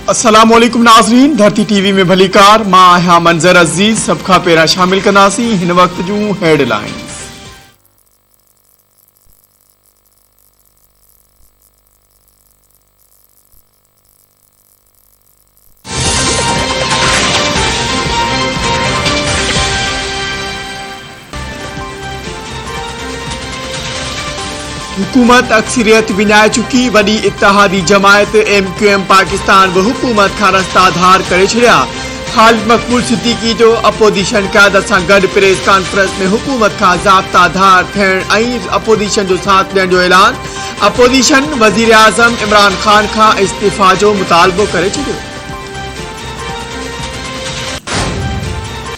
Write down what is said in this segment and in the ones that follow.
अस्सलाम वालेकुम नाज़रीन, धरती टीवी में भली कार मां आहियां मंज़र अज़ीज़ सब खां पहिरां शामिल कंदासीं हिन वक्त जूं हेडलाइंस। हुकूमत अक्सरियत विञाए चुकी, वॾी इत्तेहादी जमायत MQM पाकिस्तान बि हुकूमत खां रस्ता धार करे छॾिया। ख़ालिद मक़बूल सिद्दीकी जो अपोजिशन क़यादत सां गॾु प्रेस कॉन्फ्रेंस में हुकूमत खां ज़ाब्ता धार थियण ऐं अपोजिशन जो साथ ॾियण जो ऐलान। अपोजिशन वज़ीर आज़म इमरान खान खां इस्तीफ़ा जो मुतालबो करे छॾियो।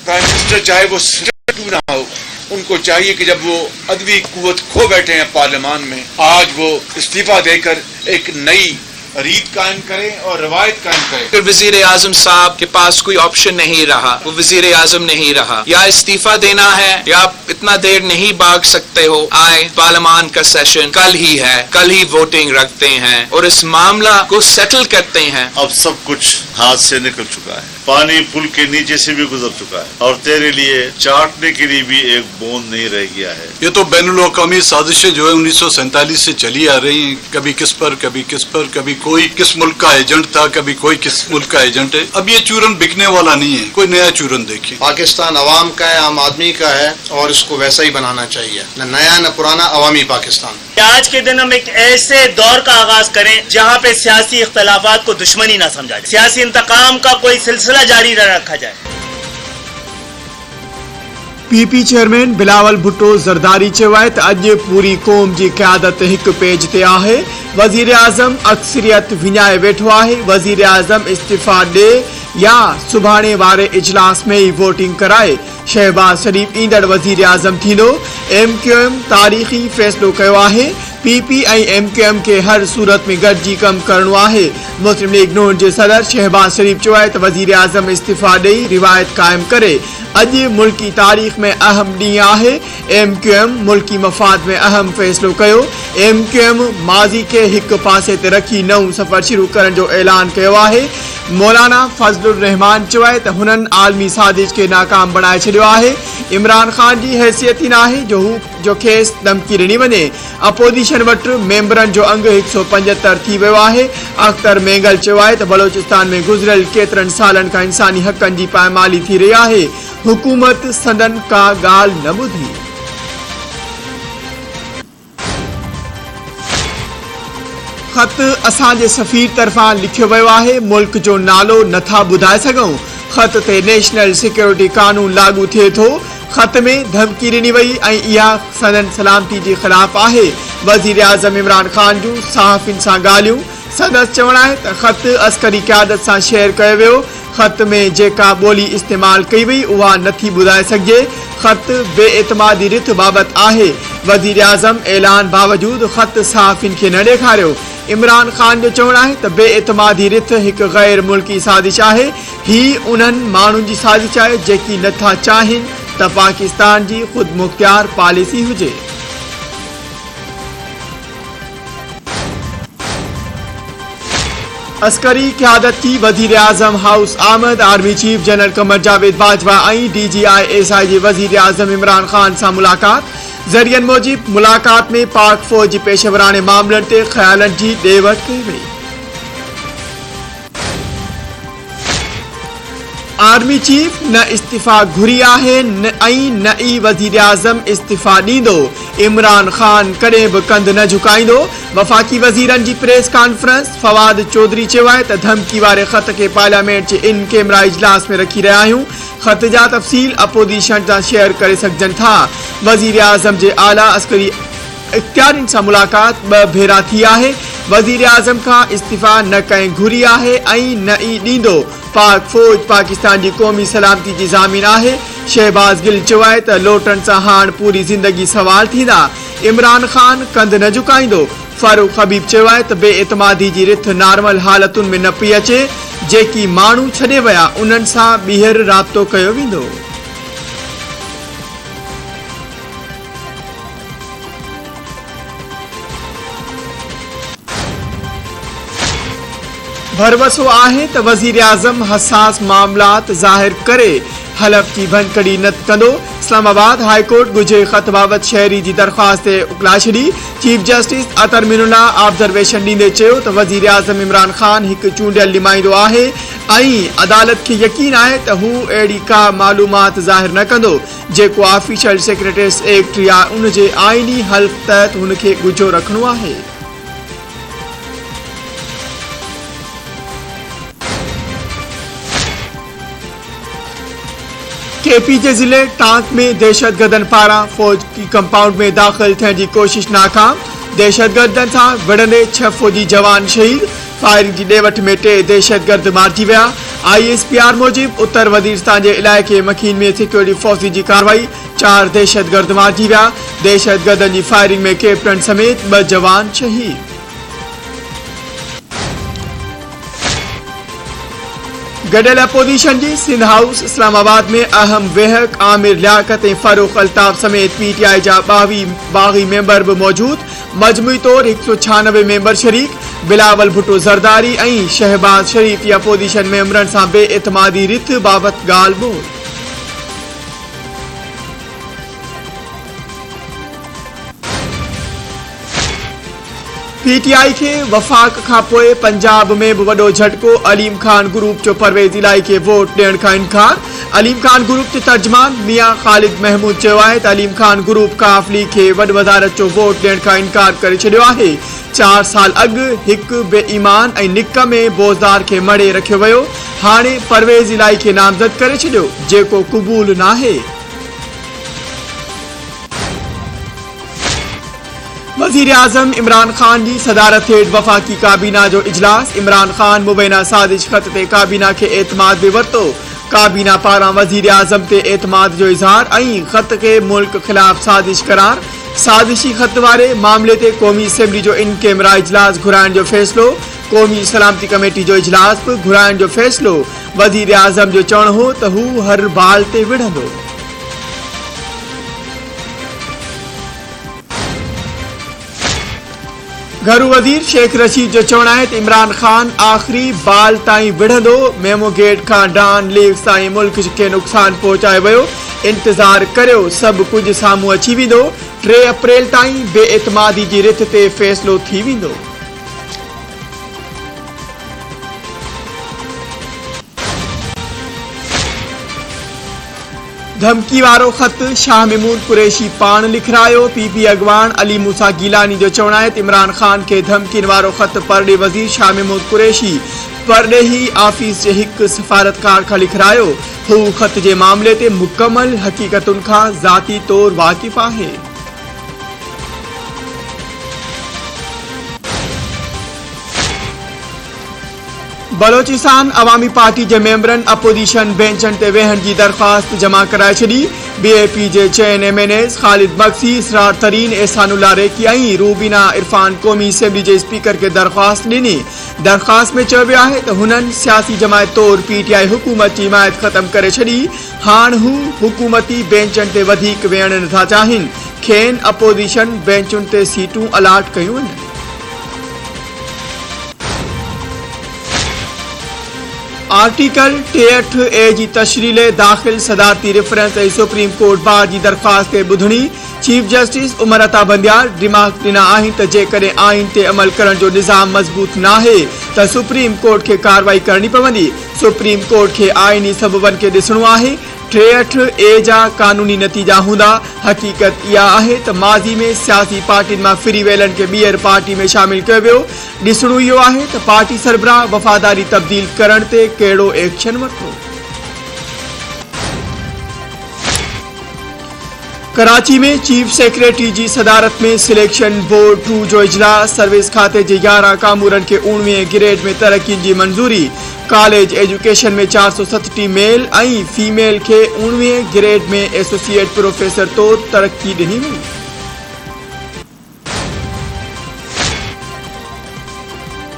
प्राइम मिनिस्टर चाहे वो क्यों ना हो, उनको चाहिए कि जब वो अदबी कुव्वत खो बैठे हैं पार्लियामान में, आज वो इस्तीफा देकर एक नई रीत कायम करें और रवायत कायम करें। फिर वजीर आजम साहब के पास कोई ऑप्शन नहीं रहा, वो वजीर आजम नहीं रहा, या इस्तीफा देना है या आप इतना देर नहीं भाग सकते हो। आए पार्लियामान का सेशन कल ही है, कल ही वोटिंग रखते हैं और इस मामला को सेटल करते हैं। अब सब कुछ हाथ से निकल चुका है, पानी पुल के नीचे से भी गुजर चुका है और तेरे लिए चाटने के लिए भी एक बूंद नहीं रह गया है। ये तो बैनुल-अक़वामी साजिशें जो है 1947 से चली आ रही हैं, कभी किस पर कभी कोई किस मुल्क का एजेंट था, कभी कोई किस मुल्क का एजेंट है। अब ये चूरन बिकने वाला नहीं है, कोई नया चूरन देखिए। पाकिस्तान अवाम का है, आम आदमी का है और इसको वैसा ही बनाना चाहिए, न नया न पुराना, अवामी पाकिस्तान। आज के दिन हम एक ऐसे दौर का आगाज करें जहाँ पे सियासी इख्तलाफात को दुश्मनी ना समझा जाए, सियासी इंतकाम का कोई सिलसिला जारी न रखा जाए। PP चेयरमैन बिलावल भुट्टो ज़रदारी चयो आहे त अॼु पूरी क़ौम जी क़यादत हिकु पेज ते आहे। वज़ीर आज़म अक्सरियत विञाए वेठो आहे। वज़ीर आज़म इस्तीफ़ा ॾे या सुभाणे वारे इजलास में ई वोटिंग कराए। शहबाज शरीफ ईंदड़ वज़ीर आज़म थींदो। MQM तारीख़ी फ़ैसिलो कयो आहे। PP ऐं MQM खे हर सूरत में गॾिजी कमु करणो आहे। मुस्लिम लीग नून जे सदर शहबाज शरीफ चयो आहे त वज़ीर आज़म इस्तीफ़ा ॾेई रिवायत क़ाइमु करे। अॼु मुल्की तारीख़ में अहम ॾींहुं आहे। MQM मुल्की मफ़ाद में अहम फ़ैसिलो कयो। MQM माज़ी खे हिकु पासे ते रखी नओं सफ़र शुरू करण जो ऐलान कयो आहे। मौलाना फज़लुर रहमान चयो आहे त हुननि आलमी साज़िश खे नाकाम बणाए छॾियो आहे। इमरान खान जी हैसियत ई नाहे जो खेसि धमकी ॾिनी वञे। अपोजिशन वटि मेंबरनि जो अंग 175 थी वियो आहे। अख्तर मेंगल चयो आहे त बलोचिस्तान में गुज़िरियल केतिरनि सालनि खां इंसानी हक़नि जी पायमाली थी रही आहे। हुकूमत संदन का ॻाल्हि न ॿुधी। ख़त असांजे सफ़ीर तरफ़ां लिखियो वियो आहे। मुल्क जो नालो नथा ॿुधाए सघूं। ख़त ते नेशनल सिक्योरिटी कानून लागू थिए थो। ख़त में धमकी ॾिनी वई ऐं इहा संदन सलामती जे ख़िलाफ़ आहे। वज़ीर आज़म इमरान खान जूं सहाफ़ियुनि सां ॻाल्हियूं। संदसि चवणु आहे त ख़त अस्करी क़यादत सां शेयर कयो वियो। ख़त में जेका ॿोली इस्तेमालु कई वई उहा नथी ॿुधाए सघिजे। ख़त बेएतमादी रिथ बाबति आहे। वज़ीर आज़म ऐलान बावजूदि ख़त सहाफ़ियुनि खे न ॾेखारियो। इमरान खान जो चवणु आहे त बेएतमादी रिथ हिकु गैर मुल्की साज़िश आहे। ही उन्हनि माण्हुनि जी साज़िश आहे जेकी नथा चाहिनि त पाकिस्तान जी ख़ुदि मुख्तियार पॉलिसी हुजे। अस्करी क़यादत की वज़ीर आज़म हाउस आमद। Army chief general Qamar Javed Bajwa ऐं DGI-SI जे वज़ीर आज़म इमरान खान सां मुलाक़ात। ज़रियनि मूजिब मुलाक़ात में पाक फ़ौज जी पेशवराने मामलनि ते ख़्यालनि जी ॾे वठि कई वई। आर्मी चीफ न इस्तीफ़ा घुरी आहे ऐं न ई वज़ीर आज़म इस्तीफ़ा ॾींदो। इमरान खान कॾहिं बि कंध न झुकाईंदो। वफ़ाक़ी वज़ीरनि जी प्रेस कॉन्फ्रेंस। फवाद चौधरी चयो आहे त धमकी वारे ख़त खे पार्लियामेंट जे इन कैमरा इजलास में रखी रहिया आहियूं। ख़त जा तफ़सील अपोजिशन सां शेयर करे सघजनि था। वज़ीर आज़म जे आला अस्करी इख्तियारियुनि सां मुलाक़ात 2 भेरा थी आहे। वज़ीर आज़म खां इस्तीफ़ा न कंहिं घुरी आहे ऐं न ई ॾींदो। पाक फ़ौज पाकिस्तान जी क़ौमी सलामती जी ज़ामिन आहे। शहबाज गिल चयो आहे त लोटनि सां हाणे पूरी ज़िंदगी सवाल थींदा। इमरान खान कंध न झुकाईंदो। फारूक हबीब चयो आहे त बेएतमादी जी रिथ नॉर्मल हालतुनि में न पई अचे। जेकी माण्हू छॾे विया उन्हनि सां ॿीहर राब्तो कयो वेंदो। भरवसो आहे त वज़ीर आज़म हसास मामलात ज़ाहिर करे हलफ की भनकड़ी न कंदो। इस्लामाबाद हाई कोर्ट गुझे खत बाबत शहरी जी दरख्वास्त उकला छड़ी। चीफ जस्टिस अतर मिनुल्ला ऑब्जर्वेशन ॾींदे चयो त वज़ीर आज़म इमरान खान हिकु चूंडियल नुमाइंदो आहे ऐं अदालत खे यकीन आहे त हू अहिड़ी का मालूमात ज़ाहिर न कंदो जेको ऑफिशियल सेक्रेटरीज एक्ट या उन जे आईनी हल्फ तहत हुनखे गुझो रखणो आहे। केपी जे ज़िले टांक में दहशतगर्दन पारां फौज की कंपाउंड में दाख़िल थियण जी कोशिश नाकाम। दहशतगर्दन सां विढ़ंदे 6 फौजी जवान शहीद। फायरिंग की ॾे वठ में 3 दहशतगर्द मारिजी विया। ISPR मूजिब उत्तर वजीरिस्तान के इलाइक़े मखीन में सिक्योरिटी फोर्सिस की कार्रवाई 4 दहशतगर्द मारिजी विया। दहशतगर्दन की फायरिंग में कैप्टन समेत 2 जवान शहीद। गडियल अपोजिशन जी सिंध हाउस इस्लामाबाद में अहम वेहक आमिर लियाकत ऐं फारूक अल्ताफ समेत PTI जा 22 बागी मेंबर भी मौजूद। मजमूई तौर 196 मेंबर शरीक। बिलावल भुट्टो ज़रदारी ऐं शहबाज शरीफ या अपोजिशन मेंबरन सां बेएतमादी रिथ बाबत ॻाल्हि ॿोल। PTI के वफाक खां पोइ पंजाब में भी वडो झटको। अलीम खान ग्रुप जो परवेज इलाही के वोट ॾियण खां इनकार। अलीम खान ग्रुप के तर्जमान मियां खालिद महमूद चयो आहे त अलीम खान ग्रुप काफ लीग के वड वज़ारत जो वोट ॾियण खां इनकार करे छॾियो आहे। 4 साल अॻु हिकु बेईमान ऐं निक में बोज़दार के मड़े रखियो वियो। हाणे परवेज इलाही के नामज़द करे छॾियो जेको क़बूल नाहे। वज़ीर आज़म इमरान खान की सदारत हेठ वफाकी काबीना जो इजलास। इमरान खान मुबैना साजिश खत ते काबीना के एतमाद भी वरतो। काबीना पारां वज़ीर आज़म ते एतमाद जो इज़हार ऐं खत के मुल्क खिलाफ साजिश करार। साजिशी खत वारे मामले ते क़ौमी असम्बली जो इन कैमरा इजलास घुराइण जो फैसलो। क़ौमी सलामती कमेटी जो इजलास भी घुराइण जो फैसलो। वज़ीर आज़म जो चवणु हो त हू हर बाल ते विढ़ंदो। घरू वज़ीर शेख रशीद जो चवणु आहे त इमरान खान आख़िरी बाल ताईं विढ़ंदो। मेमो गेट खां डान लीग्स ताईं मुल्क खे नुक़सान पहुचायो वियो। इंतज़ार करियो सभु कुझु साम्हूं अची वेंदो। 3 अप्रैल ताईं बेएतमादी जी रिथ ते फ़ैसिलो थी वेंदो। धमकी वारो खत शाह महमूद कुरैशी पान लिखरायो। PP अगवान अली मूसा गीलानी जो चवणु आहे त इमरान खान के धमकिन वारो खत परॾे वज़ीर शाह महमूद कुरैशी परॾेही ऑफिस जे हिकु सफ़ारतकार खां लिखरायो। हू खत जे मामले ते मुकमल हक़ीक़तुनि खां ज़ाती तौर वाक़िफ़ आहे। बलोचिस्तान अवामी पार्टी के मेंबरन अपोजिशन बेंचन ते वेहण की दरख्वास्त जमा कराए छड़ी। BAP जे 4 MNAs खालिद मक्सी, इसरार तरीन, एहसानुल्लाह रेकी ऐं रूबीना इरफान क़ौमी असम्बली के स्पीकर के दरख्वास्त ॾिनी। दरख्वास्त में चयो वियो आहे त हुननि सियासी जमायत तौर PTI हुकूमत की हिमायत ख़त्म करे छड़ी। हाणे हू हुकूमती बेंचन ते वधीक वेहण नथा चाहिनि। खेनि अपोजिशन बेंचुनि ते सीटूं अलाट कयूं वञनि। आर्टिकल 63A की तशरील दाखिल सदारती रेफरेंस ऐं सुप्रीम कोर्ट बार की दरख्वास्त ते ॿुधणी। चीफ जस्टिस उमर अता बंदियार दिमाग़ ॾिना आहिनि त जेकॾहिं आइन ते अमल करण जो निज़ाम मज़बूत नाहे त सुप्रीम कोर्ट के कार्रवाई करणी पवंदी। सुप्रीम कोर्ट के आइनी सबबन के ॾिसणो आहे। 63A जा कानूनी नतीजा हूंदा। हकीकत इहा आहे त माज़ी में सियासी पार्टियुनि मां फ्री वेलनि के ॿीहर पार्टी में शामिल कयो वियो। ॾिसणो इहो आहे त पार्टी सरबराह वफ़ादारी तब्दील करण ते कहिड़ो एक्शन वरितो। कराची में चीफ सेक्रेटरी की सदारत में सिलेक्शन बोर्ड 2 जो इजलास। सर्विस खाते के 11 कामूरन के 19वें ग्रेड में तरक्की की मंजूरी। कॉलेज एजुकेशन में 467 मेल ऐं फीमेल के 19वें ग्रेड में एसोसिएट प्रोफेसर तौर तरक्की ॾिनी वई।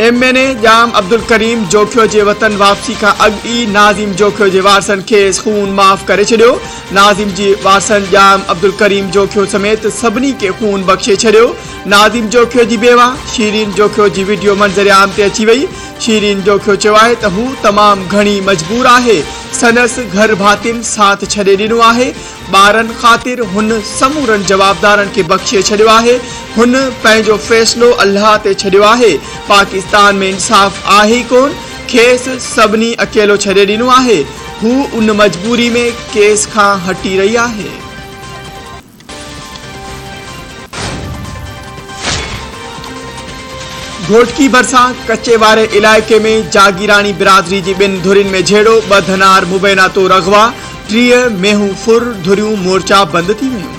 MNA जाम अब्दुल करीम जोखियो जे वतन वापसी का अॻु नाज़िम जोखियो जे वारसनि खेसि खून माफ़ करे छॾियो। नाज़िम जी वारसनि जाम अब्दुल करीम जोखियो समेत सभिनी के खून बख़्शे छॾियो। नाज़िम जोखियो जी बेवा शीरीन जोखियो जी वीडियो मंज़र आम ते अची वई। शीरीन जोखियो चयो आहे त हू तमाम घणी मजबूर आहे। सनस घर भातिन साथ छॾे ॾिनो आहे। ॿारनि ख़ातिर हुन समूरनि जवाबदारनि खे बख़्शे छॾियो आहे। हुन पंहिंजो फ़ैसिलो अल्लाह ते छॾियो आहे। पाकिस्तान में इंसाफ़ आहे ई कोन, खेसि सभिनी अकेलो छॾे ॾिनो आहे। हू उन मजबूरी में केस खां हटी रही आहे। घोटकी भरिसां कचे वारे इलाइक़े में जागीरानी बिरादरी जी 2 धुरियुनि में झेड़ो, 2 धनार मुबैना तो रगवा, 30 मेहूं फुर धुरियूं मोर्चा बंद थी वियूं।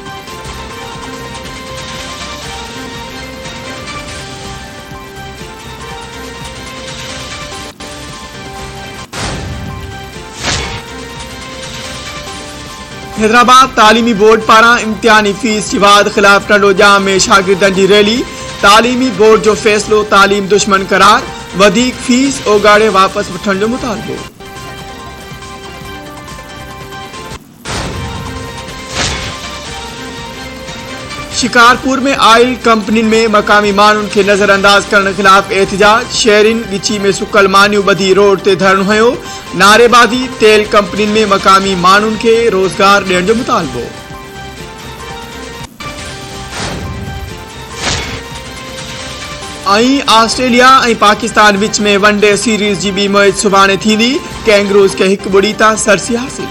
हैदराबाद तालीमी बोर्ड पारां इम्तिहानी फीस जी वाद ख़िलाफ़ टंडोजाम में शागिर्दनि जी रैली। तालीमी बोर्ड जो फ़ैसिलो तालीम दुश्मन करार, वधीक फीस ओगाड़े वापस वठण जो मुतालबो। शिकारपुर में आयल कंपनियुनि में मकामी माण्हुनि खे नज़रअंदाज करण ख़िलाफ़ एहतिजाज। शहरिन ॻिची में सुकल मानियूं ॿधी रोड ते धरणो हयो। नारेबाज़ी। तेल कंपनियुनि में मकामी माण्हुनि खे रोज़गार ॾियण जो मुतालबो। ऑस्ट्रेलिया ऐं पाकिस्तान विच में वनडे सीरीज़ जी ॿी मैच सुभाणे थींदी। कैंगरूज़ खे 1-0 तां सरसी हासिल।